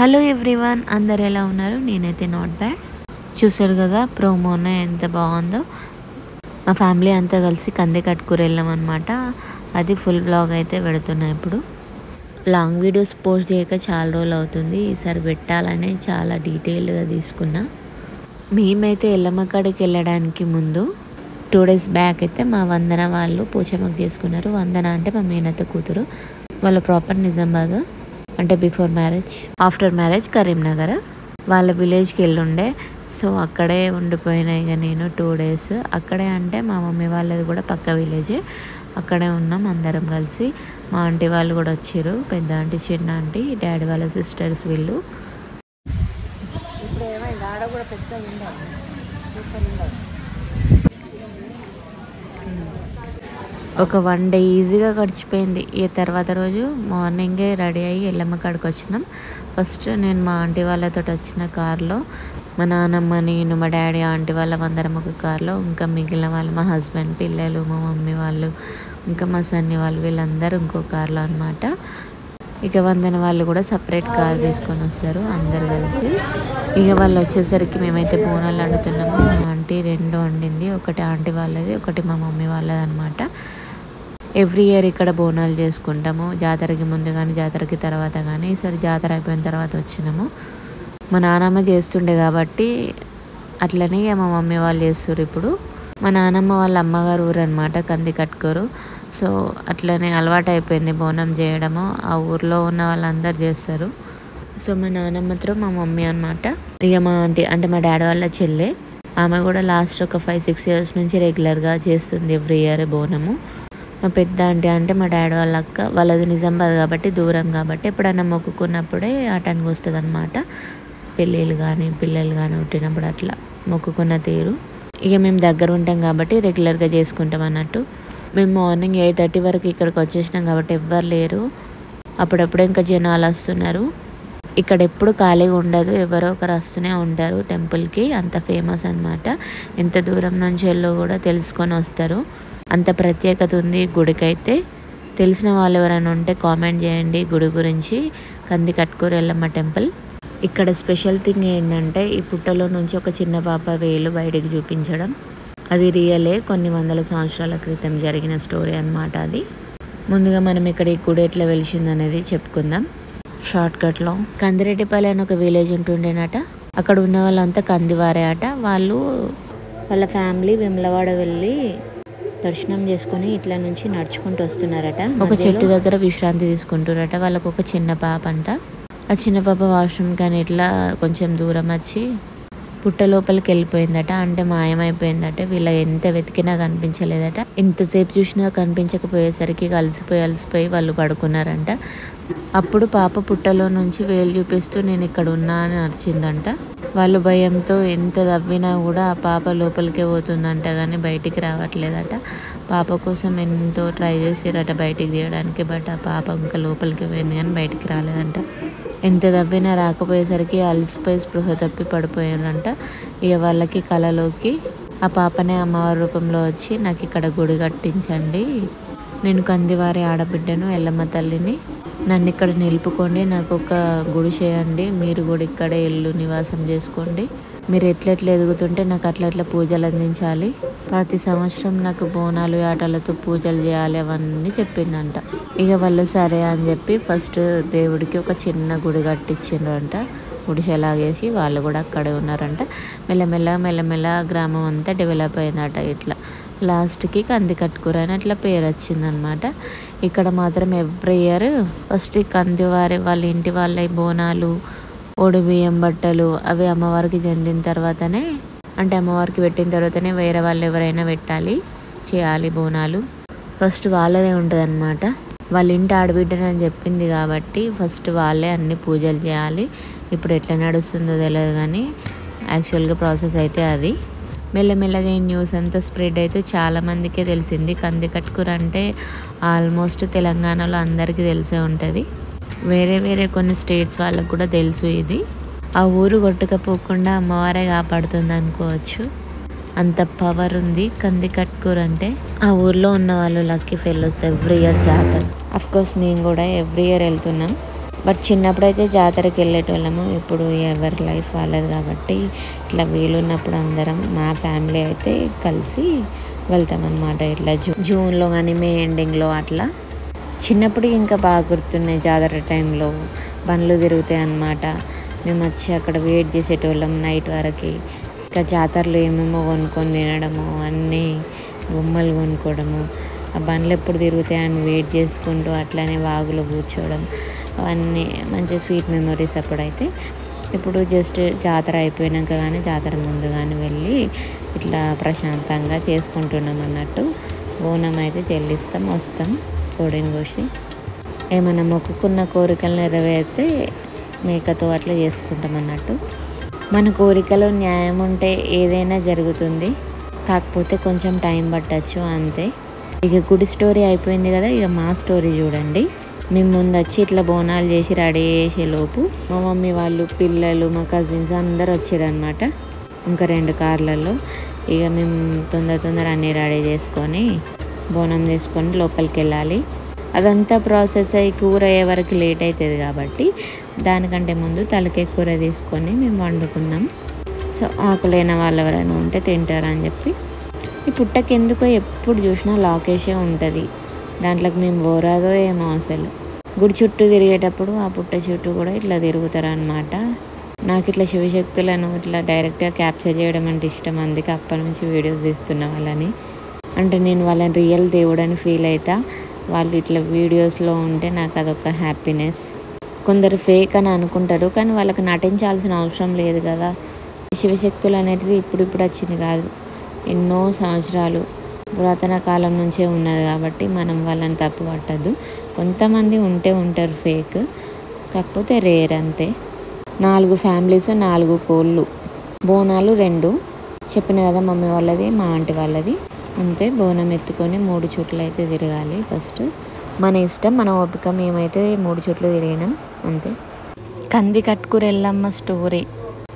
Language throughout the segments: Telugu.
హలో ఎవ్రీవన్, అందరు ఎలా ఉన్నారు? నేనైతే నాట్ బ్యాడ్. చూసారు కదా ప్రోమోనే ఎంత బాగుందో. మా ఫ్యామిలీ అంతా కలిసి కంది కట్టుకుని వెళ్ళామన్నమాట. అది ఫుల్ వ్లాగ్ అయితే పెడుతున్నా. ఇప్పుడు లాంగ్ వీడియోస్ పోస్ట్ చేయక చాలా రోజులు అవుతుంది. ఈసారి పెట్టాలని చాలా డీటెయిల్డ్గా తీసుకున్నా. మేమైతే ఎల్లమ్మకాడికి వెళ్ళడానికి ముందు 2 days బ్యాక్ అయితే మా వందన వాళ్ళు పోచమ్మకు చేసుకున్నారు. వందన అంటే మా మేనత్త కూతురు. వాళ్ళ ప్రాపర్ నిజామాబాద్, అంటే before marriage, after marriage Karimnagar. వాళ్ళ విలేజ్కి వెళ్ళుండే. సో అక్కడే ఉండిపోయినా ఇక నేను 2 days అక్కడే. అంటే మా మమ్మీ వాళ్ళది కూడా పక్క విలేజే. అక్కడే ఉన్నాం అందరం కలిసి. మా ఆంటీ వాళ్ళు కూడా వచ్చారు, పెద్ద ఆంటీ, చిన్న ఆంటీ, డాడీ వాళ్ళ సిస్టర్స్ వీళ్ళు. ఒక 1 day ఈజీగా గడిచిపోయింది. ఈ తర్వాత రోజు మార్నింగే రెడీ అయ్యి ఎల్లమ్మ కాడికి వచ్చినాం. ఫస్ట్ నేను మా ఆంటీ వాళ్ళతో వచ్చిన కార్లో, మా నాన్నమ్మ, నేను, మా డాడీ, ఆంటీ వాళ్ళ అందరం ఒక కార్లో, ఇంకా మిగిలిన వాళ్ళు మా హస్బెండ్, పిల్లలు, మా మమ్మీ వాళ్ళు, ఇంకా మా సన్ని వాళ్ళు, వీళ్ళందరూ ఇంకో కార్లో అనమాట. ఇక వందన వాళ్ళు కూడా సపరేట్ కార్ తీసుకొని వస్తారు అందరు కలిసి. ఇక వాళ్ళు వచ్చేసరికి మేమైతే బోనాలు వండుతున్నాము. మా ఆంటీ 2 వండింది, ఒకటి ఆంటీ వాళ్ళది, ఒకటి మా మమ్మీ వాళ్ళది అనమాట. ఎవ్రీ ఇయర్ ఇక్కడ బోనాలు చేసుకుంటాము, జాతరకి ముందు కానీ జాతరకి తర్వాత కానీ. ఈసారి జాతర అయిపోయిన తర్వాత వచ్చినాము. మా నాన్నమ్మ చేస్తుండే కాబట్టి అట్లనే మా మమ్మీ వాళ్ళు చేస్తారు. ఇప్పుడు మా నాన్నమ్మ వాళ్ళ అమ్మగారు ఊరు అనమాట, కంది కట్టుకోరు. సో అట్లనే అలవాటు అయిపోయింది బోనం చేయడము. ఆ ఊర్లో ఉన్న వాళ్ళందరూ చేస్తారు. సో మా నాన్నమ్మతో మా మమ్మీ అనమాట. ఇక మా ఆంటీ అంటే మా డాడీ వాళ్ళ చెల్లె, ఆమె కూడా లాస్ట్ ఒక 5-6 years నుంచి రెగ్యులర్గా చేస్తుంది ఎవ్రీ ఇయర్ బోనము. మా పెద్ద ఆంటీ అంటే మా డాడీ వాళ్ళ అక్క, వాళ్ళది నిజామాబాద్ కాబట్టి దూరం కాబట్టి ఎప్పుడైనా మొక్కుకున్నప్పుడే ఆటానికి వస్తుంది అనమాట. పెళ్ళిళ్ళు కానీ పిల్లలు కానీ పుట్టినప్పుడు అట్లా మొక్కుకున్న తీరు. ఇక మేము దగ్గర ఉంటాం కాబట్టి రెగ్యులర్గా చేసుకుంటాం అన్నట్టు. మేము మార్నింగ్ 8:30 వరకు ఇక్కడికి వచ్చేసినాం కాబట్టి ఎవ్వరు లేరు. అప్పుడప్పుడు ఇంకా జనాలు వస్తున్నారు. ఇక్కడ ఎప్పుడు ఖాళీగా ఉండదు, ఎవరో ఒకరు వస్తూనే ఉంటారు టెంపుల్కి. అంత ఫేమస్ అనమాట. ఎంత దూరం నుంచి వెళ్ళో కూడా తెలుసుకొని వస్తారు. అంత ప్రత్యేకత ఉంది గుడికైతే. తెలిసిన వాళ్ళు ఎవరైనా ఉంటే కామెంట్ చేయండి గుడి గురించి. కంది కట్టుకూరు ఎల్లమ్మ టెంపుల్. ఇక్కడ స్పెషల్ థింగ్ ఏంటంటే ఈ పుట్టలో నుంచి ఒక చిన్న పాప వేలు బయటికి చూపించడం. అది రియలే, కొన్ని వందల సంవత్సరాల క్రితం జరిగిన స్టోరీ అనమాట అది. ముందుగా మనం ఇక్కడ ఈ గుడి ఎట్లా వెలిసింది అనేది చెప్పుకుందాం షార్ట్కట్లో. కందిరెడ్డిపల్లి అని ఒక విలేజ్ ఉంటుండేనట. అక్కడ ఉన్న వాళ్ళంతా కందివారే అట. వాళ్ళ ఫ్యామిలీ వేములవాడ వెళ్ళి దర్శనం చేసుకుని ఇట్లా నుంచి నడుచుకుంటూ వస్తున్నారట. ఒక చెట్టు దగ్గర విశ్రాంతి తీసుకుంటారట. వాళ్ళకు ఒక చిన్న పాప అంట. ఆ చిన్న పాప వాష్రూమ్ కానీ ఇట్లా కొంచెం దూరం వచ్చి పుట్ట లోపలికి వెళ్ళిపోయిందట. అంటే మాయమైపోయిందట. వీళ్ళ ఎంత వెతికినా కనిపించలేదట. ఎంతసేపు చూసినా కనిపించకపోయేసరికి అలసిపోయి వాళ్ళు పడుకున్నారంట. అప్పుడు పాప పుట్టలో నుంచి వేలు చూపిస్తూ నేను ఇక్కడ ఉన్నా అని అరిచిందంట. వాళ్ళు భయంతో ఎంత తవ్వినా కూడా ఆ పాప లోపలికే పోతుందంట, కానీ బయటికి రావట్లేదట. పాప కోసం ఎంతో ట్రై చేసిరట బయటికి తీయడానికి. బట్ ఆ పాప ఇంకా లోపలికి పోయింది కానీ బయటికి రాలేదంట. ఎంత తవ్వినా రాకపోయేసరికి అలసిపోయి స్పృహ తప్పి పడిపోయారంట. ఇక వాళ్ళకి కళలోకి ఆ పాపనే అమ్మవారి రూపంలో వచ్చి, నాకు ఇక్కడ గుడి కట్టించండి, నేను కందివారి ఆడబిడ్డను, ఎల్లమ్మ తల్లిని, నన్ను ఇక్కడ నిలుపుకోండి, నాకు ఒక గుడి చేయండి, మీరు కూడా ఇక్కడే ఇల్లు నివాసం చేసుకోండి, మీరు ఎట్లెట్లా ఎదుగుతుంటే నాకు అట్లా పూజలు అందించాలి, ప్రతి సంవత్సరం నాకు బోనాలు ఆటలతో పూజలు చేయాలి, అవన్నీ చెప్పిందంట. ఇక వాళ్ళు సరే అని చెప్పి ఫస్ట్ దేవుడికి ఒక చిన్న గుడి కట్టించిండ్రంట. గుడిసెలాగేసి వాళ్ళు కూడా అక్కడే ఉన్నారంట. మెల్లమెల్ల గ్రామం అంతా డెవలప్ అయిందట. ఇట్లా లాస్ట్కి కంది కట్టుకూరు అని అట్లా పేరు వచ్చిందనమాట. ఇక్కడ మాత్రం ఎవ్రీ ఇయర్ ఫస్ట్ కందివారి వాళ్ళ ఇంటి వాళ్ళ బోనాలు, బియ్యం బట్టలు అవి అమ్మవారికి చెందిన తర్వాతనే, అంటే అమ్మవారికి పెట్టిన తర్వాతనే వేరే వాళ్ళు ఎవరైనా చేయాలి బోనాలు. ఫస్ట్ వాళ్ళదే ఉంటుంది అనమాట. వాళ్ళ ఇంటి ఆడబిడ్డనని చెప్పింది కాబట్టి ఫస్ట్ వాళ్ళే అన్ని పూజలు చేయాలి. ఇప్పుడు ఎట్లా నడుస్తుందో తెలియదు కానీ యాక్చువల్గా ప్రాసెస్ అయితే అది. మెల్లమెల్లగా ఈ న్యూస్ అంతా స్ప్రెడ్ అయితే చాలామందికే తెలిసింది. కంది కట్టుకూరు అంటే ఆల్మోస్ట్ తెలంగాణలో అందరికీ తెలిసే ఉంటుంది. వేరే కొన్ని స్టేట్స్ వాళ్ళకు కూడా తెలుసు ఇది. ఆ ఊరు కొట్టుకపోకుండా అమ్మవారే కాపాడుతుంది అనుకోవచ్చు. అంత పవర్ ఉంది కంది కట్టుకూరు అంటే. ఆ ఊర్లో ఉన్న వాళ్ళు లక్కీ ఫెలోస్. ఎవ్రీ ఇయర్ జాతర. అఫ్కోర్స్ మేము కూడా ఎవ్రీ ఇయర్ వెళ్తున్నాం. బట్ చిన్నప్పుడైతే జాతరకి వెళ్ళేటోళ్ళము. ఇప్పుడు ఎవరి లైఫ్ వాళ్ళది కాబట్టి ఇట్లా వీలున్నప్పుడు అందరం మా ఫ్యామిలీ అయితే కలిసి వెళ్తామన్నమాట. ఇట్లా జూన్లో కానీ మే ఎండింగ్లో అట్లా. చిన్నప్పుడు ఇంకా బాగా గుర్తున్నాయి. జాతర టైంలో బండ్లు తిరుగుతాయి అన్నమాట. మేము వచ్చి అక్కడ వెయిట్ చేసేటోళ్ళం నైట్ వరకు. ఇంకా జాతరలో ఏమేమో కొనుక్కొని తినడము, అన్నీ బొమ్మలు కొనుక్కోవడము, ఆ బండ్లు ఎప్పుడు తిరుగుతాయని వెయిట్ చేసుకుంటూ అట్లనే వాగులో కూర్చోవడం, అవన్నీ మంచి స్వీట్ మెమొరీస్ అప్పుడైతే. ఇప్పుడు జస్ట్ జాతర అయిపోయాక కానీ జాతర ముందు కానీ వెళ్ళి ఇట్లా ప్రశాంతంగా చేసుకుంటున్నాం అన్నట్టు. బోనం అయితే చెల్లిస్తాం, వస్తాం కోడిని కోసి. ఏమైనా మొక్కుకున్న కోరికలు నెరవేరితే మేకతో అట్లా చేసుకుంటాం అన్నట్టు. మన కోరికలో న్యాయం ఉంటే ఏదైనా జరుగుతుంది. కాకపోతే కొంచెం టైం పట్టచ్చు అంతే. ఇక గుడి స్టోరీ అయిపోయింది కదా, ఇక మా స్టోరీ చూడండి. మేము ముందు వచ్చి ఇట్లా బోనాలు చేసి రెడీ చేసేలోపు మా మమ్మీ వాళ్ళు, పిల్లలు, మా కజిన్స్ అందరు వచ్చారనమాట. ఇంకా 2 కార్లలో. ఇక మేము తొందర అన్నీ రెడీ చేసుకొని బోనం తీసుకొని లోపలికి వెళ్ళాలి. అదంతా ప్రాసెస్ అయ్యి కూర అయ్యే వరకు లేట్ అవుతుంది కాబట్టి దానికంటే ముందు తలకే కూర తీసుకొని మేము వండుకున్నాం. సో ఆకులైన వాళ్ళు ఎవరైనా ఉంటే తింటారని చెప్పి. ఈ పుట్టకి ఎందుకో ఎప్పుడు చూసినా లాకేషే ఉంటుంది. దాంట్లోకి మేము పోరాదో ఏమో అసలు. గుడి చుట్టూ తిరిగేటప్పుడు ఆ పుట్ట చుట్టూ కూడా ఇట్లా తిరుగుతారనమాట. నాకు ఇట్లా శివశక్తులను ఇట్లా డైరెక్ట్గా క్యాప్చర్ చేయడం అంటే ఇష్టం. అందుకే అప్పటి నుంచి వీడియోస్ తీస్తున్న వాళ్ళని. అంటే నేను వాళ్ళని రియల్ దేవుడని ఫీల్ అవుతా. వాళ్ళు ఇట్లా వీడియోస్లో ఉంటే నాకు అదొక హ్యాపీనెస్. కొందరు ఫేక్ అని అనుకుంటారు, కానీ వాళ్ళకి నటించాల్సిన అవసరం లేదు కదా. శివశక్తులు అనేది ఇప్పుడు వచ్చింది కాదు, ఎన్నో సంవత్సరాలు పురాతన కాలం నుంచే ఉన్నది కాబట్టి మనం వాళ్ళని తప్పు పట్టద్దు. కొంతమంది ఉంటారు ఫేక్, కాకపోతే రేర్ అంతే. 4 ఫ్యామిలీస్, 4 కోళ్ళు, బోనాలు 2 చెప్పిన కదా, మమ్మీ వాళ్ళది, మా ఆంటీ వాళ్ళది. అంతే. బోనం ఎత్తుకొని 3 చుట్లు అయితే తిరగాలి. ఫస్ట్ మన ఇష్టం, మన ఓపిక. మేమైతే 3 చుట్లు తిరిగినాం అంతే. కంది కట్టుకురు ఎల్లమ్మ స్టోరీ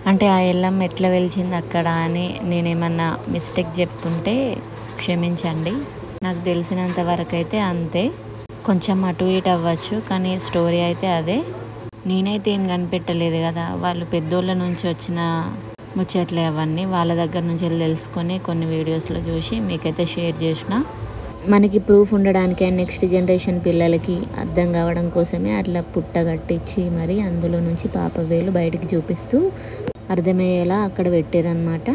అంటే ఆ ఎల్లమ్మ ఎట్లా వెలిచింది అక్కడ అని నేనేమన్నా మిస్టేక్ చెప్పుంటే క్షమించండి. నాకు తెలిసినంత వరకు అయితే అంతే. కొంచెం అటు ఇటు అవ్వచ్చు, కానీ స్టోరీ అయితే అదే. నేనైతే ఏం కనిపెట్టలేదు కదా, వాళ్ళు పెద్దోళ్ళ నుంచి వచ్చిన ముచ్చట్లే అవన్నీ. వాళ్ళ దగ్గర నుంచి తెలుసుకొని కొన్ని వీడియోస్లో చూసి మీకైతే షేర్ చేసిన. మనకి ప్రూఫ్ ఉండడానికి అండ్ నెక్స్ట్ జనరేషన్ పిల్లలకి అర్థం కావడం కోసమే అట్లా పుట్ట కట్టించి మరి అందులో నుంచి పాప వేలు బయటికి చూపిస్తూ అర్థమయ్యేలా అక్కడ పెట్టారనమాట.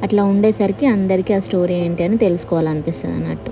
అట్లా ఉండేసరికి అందరికీ ఆ స్టోరీ ఏంటి అని తెలుసుకోవాలనిపిస్తుంది అన్నట్టు.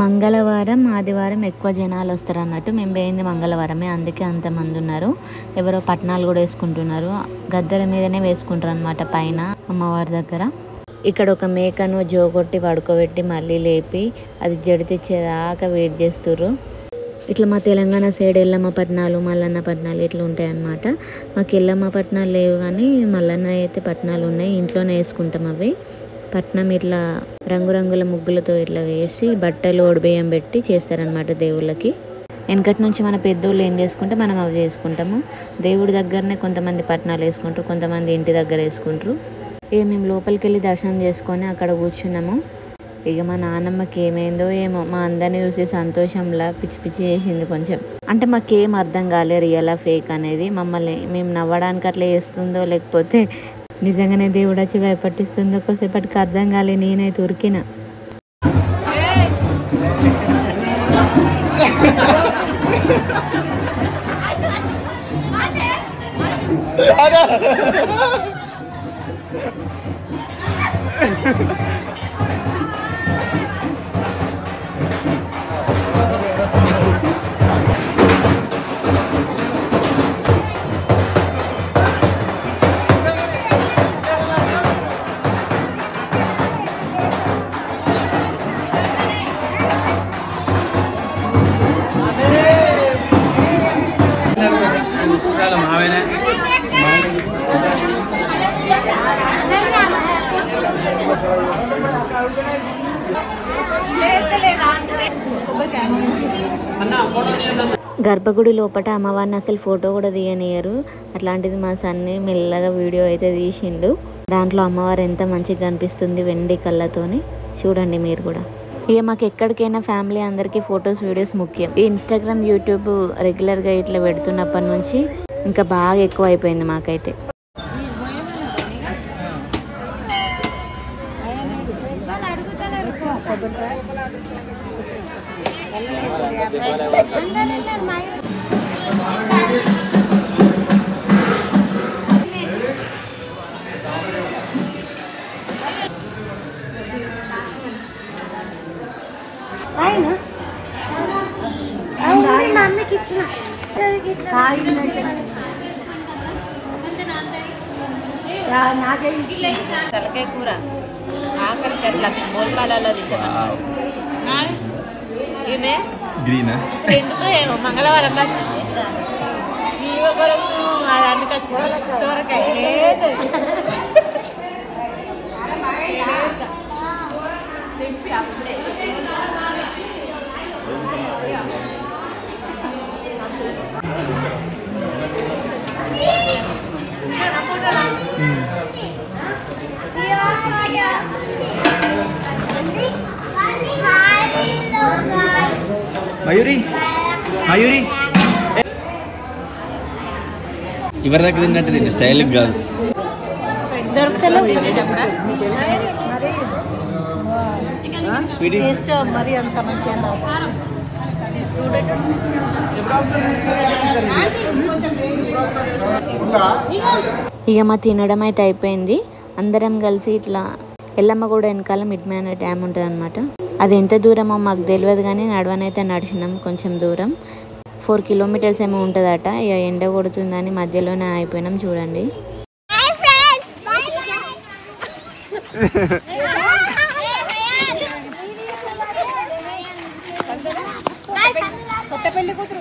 మంగళవారం, ఆదివారం ఎక్కువ జనాలు వస్తారు అన్నట్టు. మేము పోయింది మంగళవారమే, అందుకే అంతమంది ఉన్నారు. ఎవరో పట్నాలు కూడా వేసుకుంటున్నారు. గద్దెల మీదనే వేసుకుంటారు అనమాట పైన అమ్మవారి దగ్గర. ఇక్కడ ఒక మేకను జోగొట్టి పడుకోబెట్టి మళ్ళీ లేపి అది జడితిచ్చేదాకా వెయిట్ చేస్తుర్రు. ఇట్లా మా తెలంగాణ సైడ్ ఎల్లమ్మ పట్నాలు, మల్లన్న పట్నాలు ఇట్లా ఉంటాయి అన్నమాట. మాకు ఎల్లమ్మ పట్నాలు లేవు, కానీ మల్లన్న అయితే పట్నాలు ఉన్నాయి. ఇంట్లోనే వేసుకుంటాం అవి. పట్నం ఇట్లా రంగురంగుల ముగ్గులతో ఇట్లా వేసి బట్టలు ఓడిబియ్యం పెట్టి చేస్తారనమాట దేవుళ్ళకి. వెనకటి నుంచి మన పెద్దోళ్ళు ఏం చేసుకుంటే మనం అవి చేసుకుంటాము. దేవుడి దగ్గరనే కొంతమంది పట్నాలు వేసుకుంటారు, కొంతమంది ఇంటి దగ్గర వేసుకుంటారు. ఇక మేము లోపలికి వెళ్ళి దర్శనం చేసుకొని అక్కడ కూర్చున్నాము. ఇక మా నాన్నమ్మకి ఏమైందో ఏమో మా అందరిని చూసి సంతోషంలా పిచ్చి పిచ్చి చేసింది కొంచెం. అంటే మాకేం అర్థం కాలే రియలా ఫేక్ అనేది. మమ్మల్ని మేము నవ్వడానికి అట్లా చేస్తుందో లేకపోతే నిజంగానే దేవుడు వచ్చి భయపట్టిస్తుందో కొద్దిసేపటికి అర్థం కాలే. నేనైతే ఉరికిన. గర్భగుడి లోపల అమ్మవారిని అసలు ఫోటో కూడా తీయనియరు. అట్లాంటిది మా సన్ని మెల్లగా వీడియో అయితే తీసిండు. దాంట్లో అమ్మవారు ఎంత మంచిగా కనిపిస్తుంది వెండి కళ్ళతోని. చూడండి మీరు కూడా. ఇక మాకు ఎక్కడికైనా ఫ్యామిలీ అందరికీ ఫొటోస్ వీడియోస్ ముఖ్యం. ఈ ఇన్స్టాగ్రామ్ యూట్యూబ్ రెగ్యులర్గా ఇట్లా పెడుతున్నప్పటి నుంచి ఇంకా బాగా ఎక్కువ అయిపోయింది మాకైతే. తలకాయ కూర ఆఖరికి అట్లా బోల్పాలలో తింటాం. ఈమె ఎందుకు ఏమో మంగళవారం అది అందుకొచ్చి సోరకాయ మయూరి మయూరి ఎవరి దగ్గర తిన్నట్టు తిండి స్టైల్ కాదు. మరి అంత మంచిగా ఇక మా తినడం అయితే అయిపోయింది. అందరం కలిసి ఇట్లా ఎల్లమ్మ కూడా వెనకాల మిడ్మ్యాన్ డ్యామ్ ఉంటుంది అనమాట. అది ఎంత దూరమో మాకు తెలియదు కానీ నడవనైతే నడిచినాం కొంచెం దూరం. 4 kilometers ఏమో ఉంటుందట. ఇక ఎండ కొడుతుందని మధ్యలోనే అయిపోయినాం. చూడండి కొత్త పెళ్లి కూతురు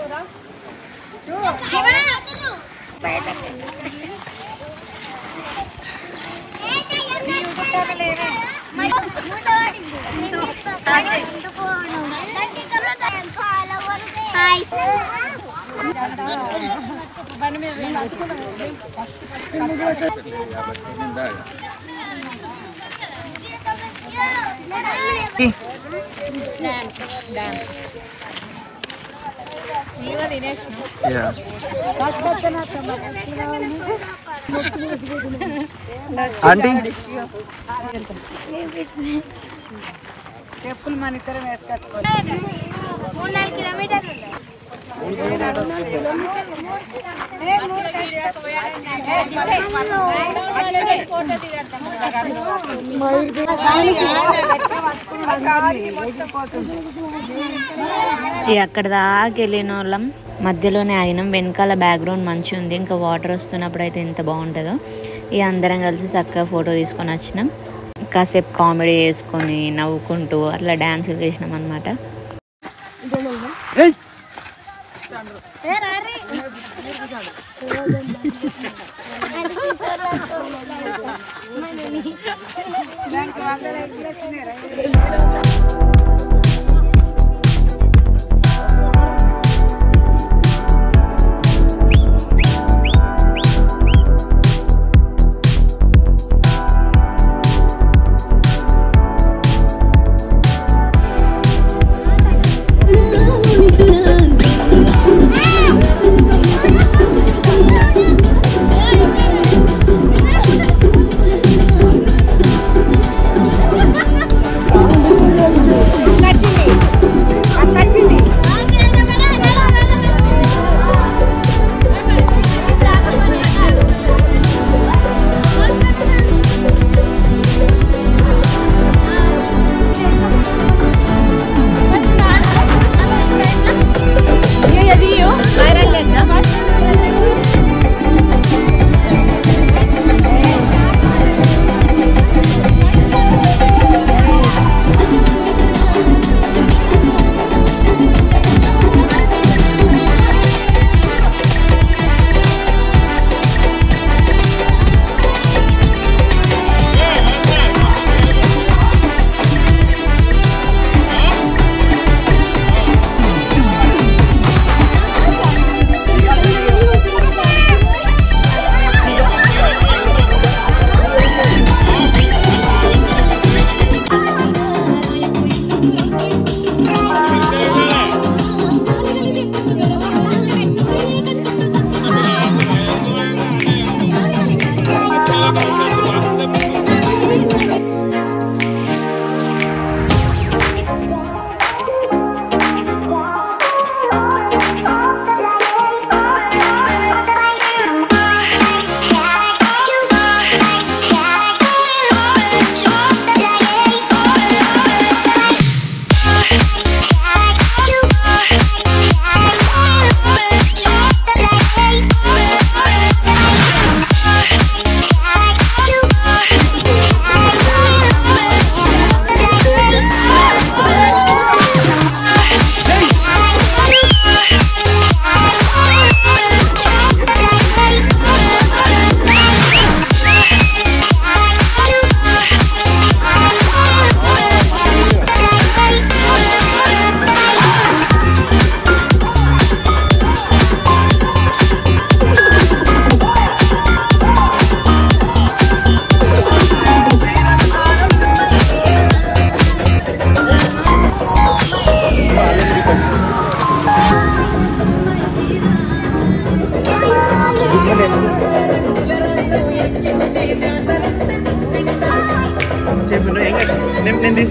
చెప్పులు మన ఇద్దరం వేసుకొచ్చుకోవాలి. 3-4 kilometers అక్కడ దాకా వెళ్ళిన వాళ్ళం మధ్యలోనే ఆగినాం. వెనకాల బ్యాక్గ్రౌండ్ మంచిగా ఉంది. ఇంకా వాటర్ వస్తున్నప్పుడు అయితే ఎంత బాగుంటుందో. ఇక అందరం కలిసి చక్కగా ఫోటో తీసుకొని వచ్చినాం. కాసేపు కామెడీ చేసుకొని నవ్వుకుంటూ అట్లా డ్యాన్సులు చేసినాం అనమాట.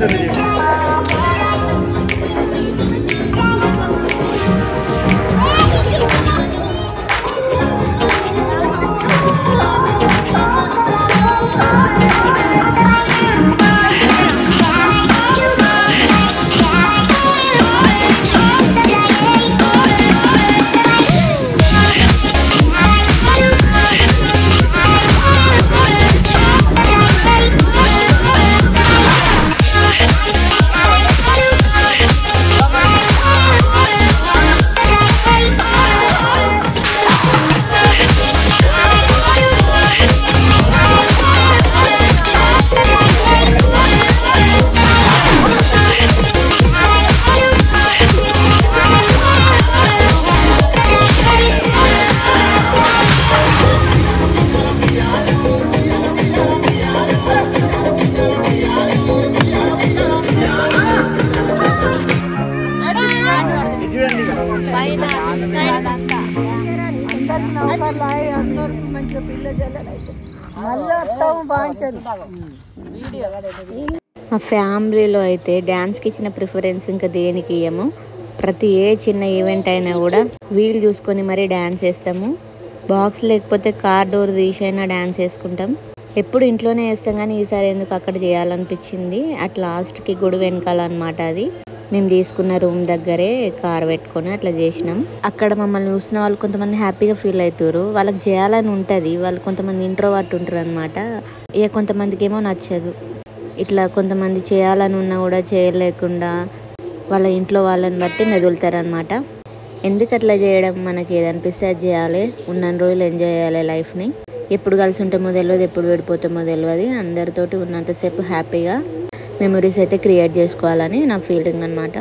మా ఫ్యామిలీలో అయితే డ్యాన్స్కి ఇచ్చిన ప్రిఫరెన్స్ ఇంకా దేనికి ఇయ్యము. ప్రతి చిన్న ఈవెంట్ అయినా కూడా వీలు చూసుకొని మరీ డ్యాన్స్ వేస్తాము. బాక్స్ లేకపోతే కార్ డోర్ తీసైనా డ్యాన్స్ వేసుకుంటాం. ఎప్పుడు ఇంట్లోనే వేస్తాం కానీ ఈసారి ఎందుకు అక్కడ చేయాలనిపించింది. అట్ లాస్ట్కి గుడి వెనకాల అనమాట అది. మేము తీసుకున్న రూమ్ దగ్గరే కార్ పెట్టుకొని అట్లా చేసినాం. అక్కడ మమ్మల్ని చూసిన వాళ్ళు కొంతమంది హ్యాపీగా ఫీల్ అవుతారు. వాళ్ళకి చేయాలని ఉంటుంది. వాళ్ళు కొంతమంది ఇంట్రోవర్ట్ ఉంటారు అనమాట. ఇక కొంతమందికి ఏమో నచ్చదు. ఇట్లా కొంతమంది చేయాలని ఉన్నా కూడా చేయలేకుండా వాళ్ళ ఇంట్లో వాళ్ళని బట్టి మెదులుతారనమాట. ఎందుకు అట్లా చేయడం? మనకి ఏదనిపిస్తే అది చేయాలి. ఉన్న రోజులు ఎంజాయ్ చేయాలి లైఫ్ని. ఎప్పుడు కలిసి ఉంటామో తెలియదు, ఎప్పుడు విడిపోతామో తెలియదు. అందరితోటి ఉన్నంతసేపు హ్యాపీగా మెమొరీస్ అయితే క్రియేట్ చేసుకోవాలని నా ఫీలింగ్ అనమాట.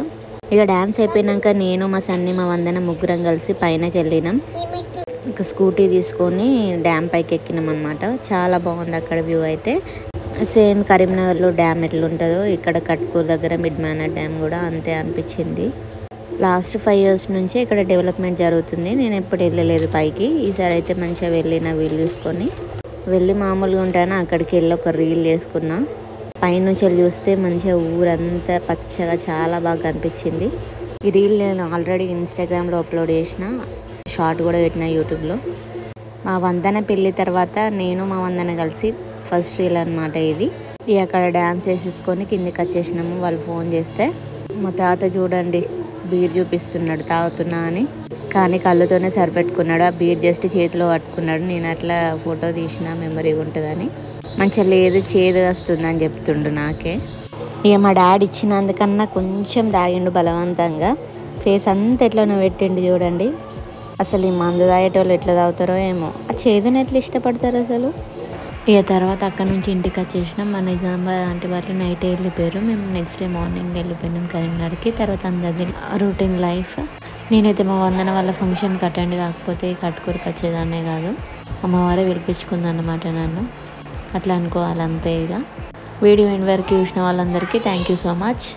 ఇక డ్యాన్స్ అయిపోయినాక నేను మా సన్ని మా వందన ముగ్గురం కలిసి పైనకి వెళ్ళినాం. ఇంకా స్కూటీ తీసుకొని డ్యామ్ పైకి ఎక్కినాం అనమాట. చాలా బాగుంది అక్కడ వ్యూ అయితే. సేమ్ కరీంనగర్లో డ్యామ్ ఎట్లుంటుందో ఇక్కడ కట్కూర్ దగ్గర మిడ్ మేనర్ డ్యామ్ కూడా అంతే అనిపించింది. లాస్ట్ 5 years నుంచి ఇక్కడ డెవలప్మెంట్ జరుగుతుంది. నేను ఎప్పుడు వెళ్ళలేదు పైకి. ఈసారి అయితే మంచిగా వెళ్ళిన వీలు చూసుకొని వెళ్ళి మామూలుగా ఉంటాను. అక్కడికి వెళ్ళి ఒక రీల్ చేసుకున్నా. పైనుంచి వెళ్ళి చూస్తే మంచిగా ఊరంతా పచ్చగా చాలా బాగా అనిపించింది. ఈ రీల్ నేను ఆల్రెడీ ఇన్స్టాగ్రామ్లో అప్లోడ్ చేసిన, షార్ట్ కూడా పెట్టిన యూట్యూబ్లో. మా వందన పెళ్ళి తర్వాత నేను మా వందన కలిసి ఫస్ట్ రీల్ అనమాట ఇది. అక్కడ డ్యాన్స్ వేసేసుకొని కిందికి వచ్చేసినాము. వాళ్ళు ఫోన్ చేస్తే మా తాత చూడండి బీర్ చూపిస్తున్నాడు తాగుతున్నా అని, కానీ కళ్ళతోనే సరిపెట్టుకున్నాడు. ఆ బీర్ జస్ట్ చేతిలో పట్టుకున్నాడు. నేను అట్లా ఫోటో తీసిన మెమరీగా ఉంటుందని. మంచిగా లేదు చేదు వస్తుందని చెప్తుండు నాకే. ఇక మా డాడీ ఇచ్చినందుకన్నా కొంచెం తాగిండు బలవంతంగా. ఫేస్ అంతా ఎట్లా పెట్టిండు చూడండి. అసలు ఈ మందు తాగేటోళ్ళు ఎట్లా తాగుతారో ఏమో. ఆ చేదుని ఎట్లా ఇష్టపడతారు అసలు. ఇక తర్వాత అక్కడ నుంచి ఇంటికి వచ్చేసినాం. మన నిజామాబాద్ ఆంటీ వాళ్ళు నైట్ వెళ్ళిపోయారు. మేము నెక్స్ట్ డే మార్నింగ్ వెళ్ళిపోయినాం కరీంనగర్కి. తర్వాత అందరిది రొటీన్ లైఫ్. నేనైతే మా వందన వాళ్ళ ఫంక్షన్కి అటెండ్ కాకపోతే కట్టుకూరికి వచ్చేదాన్నే కాదు. అమ్మవారే పిలిపించుకుందన్నమాట నన్ను. అట్లా అనుకోవాలి అంతే. ఇక వీడియో ఎండ్ వరకు చూసిన వాళ్ళందరికీ థ్యాంక్ యూ సో మచ్.